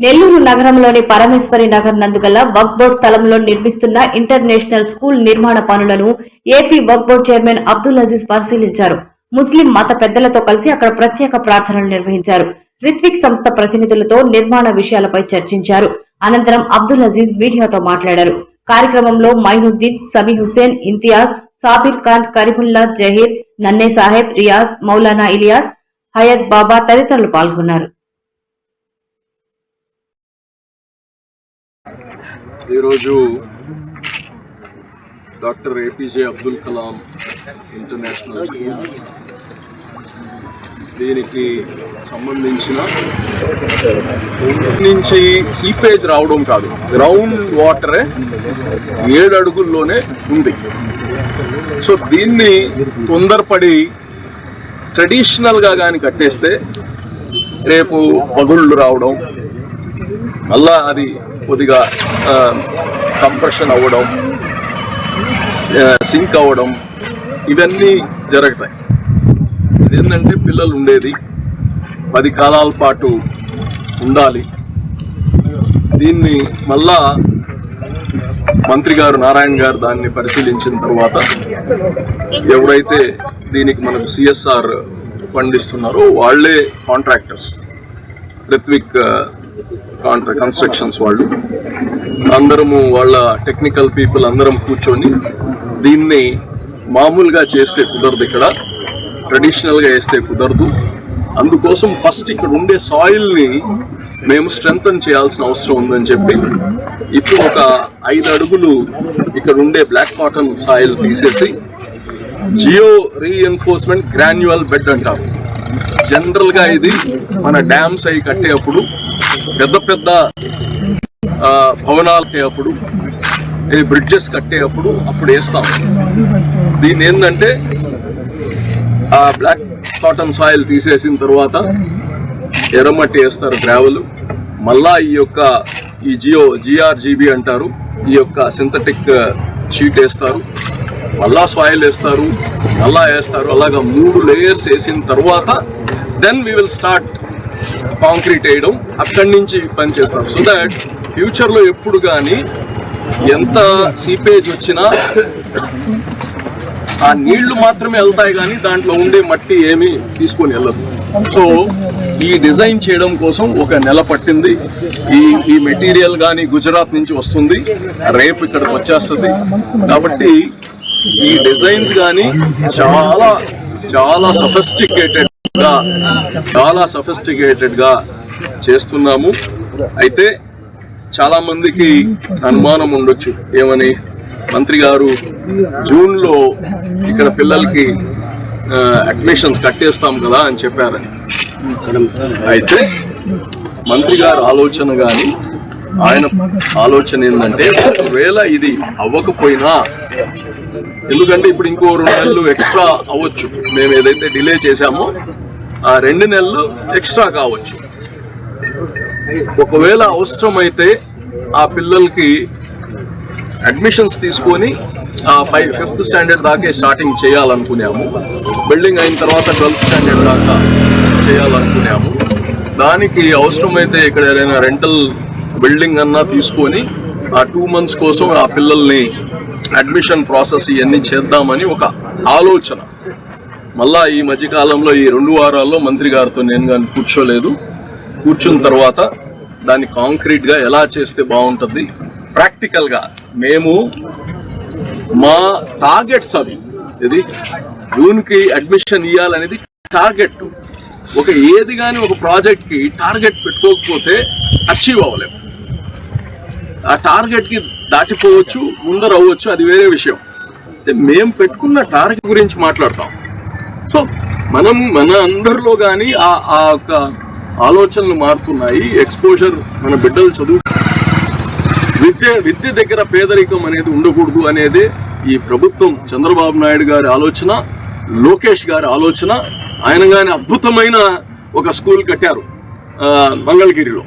నెల్లూరు నగరంలోని పరమేశ్వరి నగర్ నందుగల వక్ఫ్ బోర్డు స్థలంలో నిర్మిస్తున్న ఇంటర్నేషనల్ స్కూల్ నిర్మాణ పనులను ఏపీ వక్ఫ్ బోర్డు చైర్మన్ అబ్దుల్ అజీజ్ పరిశీలించారు. ముస్లిం మత పెద్దలతో కలిసి అక్కడ ప్రత్యేక ప్రార్థనలు నిర్వహించారు. రిత్విక్ సంస్థ ప్రతినిధులతో నిర్మాణ విషయాలపై చర్చించారు. అనంతరం అబ్దుల్ అజీజ్ మీడియాతో మాట్లాడారు. కార్యక్రమంలో మైనుద్దీన్, సమీ హుసేన్, ఇంతియాజ్, సాబిర్ ఖాన్, కరీముల్లా, జహీర్, నన్నే సాహెబ్, రియాజ్, మౌలానా ఇలియాస్, హయత్ బాబా తదితరులు పాల్గొన్నారు. ఈరోజు doctor APJ Abdul Kalam international school దీనికి సంబంధించిన నుంచి సీపేజ్ రావడం కాదు, గ్రౌండ్ వాటరే 7 అడుగుల్లోనే ఉంది. సో దీన్ని తొందరపడి ట్రెడిషనల్గా కానీ కట్టేస్తే రేపు పగుళ్ళు రావడం, మళ్ళా అది కొద్దిగా కంప్రెషన్ అవ్వడం, సింక్ అవ్వడం, ఇవన్నీ జరుగుతాయి. ఇదేంటంటే పిల్లలు ఉండేది 10 కాలాల పాటు ఉండాలి. దీన్ని మళ్ళా మంత్రి గారు నారాయణ గారు దాన్ని పరిశీలించిన తర్వాత ఎవరైతే దీనికి మనకు సిఎస్ఆర్ ఫండ్ ఇస్తున్నారో వాళ్లే కాంట్రాక్టర్స్, రిత్విక్ కన్స్ట్రక్షన్స్ వాళ్ళు అందరము, వాళ్ళ టెక్నికల్ పీపుల్ అందరం కూర్చొని దీన్ని మామూలుగా చేస్తే కుదరదు, ఇక్కడ ట్రెడిషనల్గా వేస్తే కుదరదు. అందుకోసం ఫస్ట్ ఇక్కడ ఉండే సాయిల్ని మేము స్ట్రెంగ్తన్ చేయాల్సిన అవసరం ఉందని చెప్పి ఇప్పుడు ఒక 5 అడుగులు ఇక్కడ ఉండే బ్లాక్ కాటన్ సాయిల్ తీసేసి జియో రీఎన్ఫోర్స్మెంట్ గ్రాన్యువల్ బెడ్ అంటారు. జనరల్గా ఇది మన డ్యామ్స్ అవి కట్టేటప్పుడు, పెద్ద పెద్ద భవనాలు కట్టేటప్పుడు, బ్రిడ్జెస్ కట్టేటప్పుడు అప్పుడు వేస్తాం. దీని ఏంటంటే ఆ బ్లాక్ కాటన్ సాయిల్ తీసేసిన తర్వాత ఎర్రమట్టి వేస్తారు, గ్రావెల్, మళ్ళా ఈ జిఆర్జీబీ అంటారు, ఈ యొక్క సింథటిక్ షీట్ వేస్తారు, మళ్ళా సాయిల్ వేస్తారు, మళ్ళా వేస్తారు. అలాగా 3 లేయర్స్ వేసిన తర్వాత then we will start concrete వేయడం. అక్కడి నుంచి పనిచేస్తారు. సో దాట్ ఫ్యూచర్లో ఎప్పుడు కానీ ఎంత సీపేజ్ వచ్చినా ఆ నీళ్లు మాత్రమే వెళ్తాయి, కానీ దాంట్లో ఉండే మట్టి ఏమీ తీసుకొని వెళ్ళదు. సో ఈ డిజైన్ చేయడం కోసం 1 నెల పట్టింది. ఈ మెటీరియల్ కానీ గుజరాత్ నుంచి వస్తుంది, రేపు ఇక్కడికి వచ్చేస్తుంది. కాబట్టి ఈ డిజైన్స్ కానీ చాలా చాలా సఫిస్టికేటెడ్గా చేస్తున్నాము. అయితే చాలా మందికి అనుమానం ఉండొచ్చు, ఏమని, మంత్రి గారు జూన్లో ఇక్కడ పిల్లలకి అడ్మిషన్స్ కట్టేస్తాం కదా అని చెప్పారని. అయితే మంత్రి గారు ఆలోచన కానీ ఆయన ఆలోచన ఏంటంటే, ఒకవేళ ఇది అవ్వకపోయినా, ఎందుకంటే ఇప్పుడు ఇంకో 2 నెలలు ఎక్స్ట్రా అవ్వచ్చు, మేము ఏదైతే డిలే చేశామో ఆ 2 నెలలు ఎక్స్ట్రా కావచ్చు. ఒకవేళ అవసరమైతే ఆ పిల్లలకి అడ్మిషన్స్ తీసుకొని 5th స్టాండర్డ్ దాకే స్టార్టింగ్ చేయాలనుకున్నాము. బిల్డింగ్ అయిన తర్వాత 12th స్టాండర్డ్ దాకా చేయాలనుకున్నాము. దానికి అవసరమైతే ఇక్కడ ఏదైనా రెంటల్ బిల్డింగ్ అన్నా తీసుకొని ఆ 2 months కోసం ఆ పిల్లల్ని అడ్మిషన్ ప్రాసెస్ ఇవన్నీ చేద్దామని ఒక ఆలోచన. మళ్ళా ఈ మధ్యకాలంలో ఈ 2 వారాల్లో మంత్రి గారితో నేను కానీ కూర్చున్న తర్వాత దాన్ని కాంక్రీట్గా ఎలా చేస్తే బాగుంటుంది, ప్రాక్టికల్గా మేము మా టార్గెట్స్ అవి, ఇది జూన్కి అడ్మిషన్ ఇవ్వాలనేది టార్గెట్. ఏది కానీ ఒక ప్రాజెక్ట్కి టార్గెట్ పెట్టుకోకపోతే అచీవ్ అవ్వలేము. ఆ టార్గెట్కి దాటిపోవచ్చు, ముందర అవ్వచ్చు, అది వేరే విషయం. మేము పెట్టుకున్న టార్గెట్ గురించి మాట్లాడతాం. సో మన అందరిలో కానీ ఆ యొక్క ఆలోచనలు మారుతున్నాయి. ఎక్స్పోజర్, మన బిడ్డలు చదువు, విద్య దగ్గర పేదరికం అనేది ఉండకూడదు అనేది ఈ ప్రభుత్వం, చంద్రబాబు నాయుడు గారి ఆలోచన, లోకేష్ గారి ఆలోచన. ఆయన కానీ అద్భుతమైన ఒక స్కూల్ కట్టారు మంగళగిరిలో.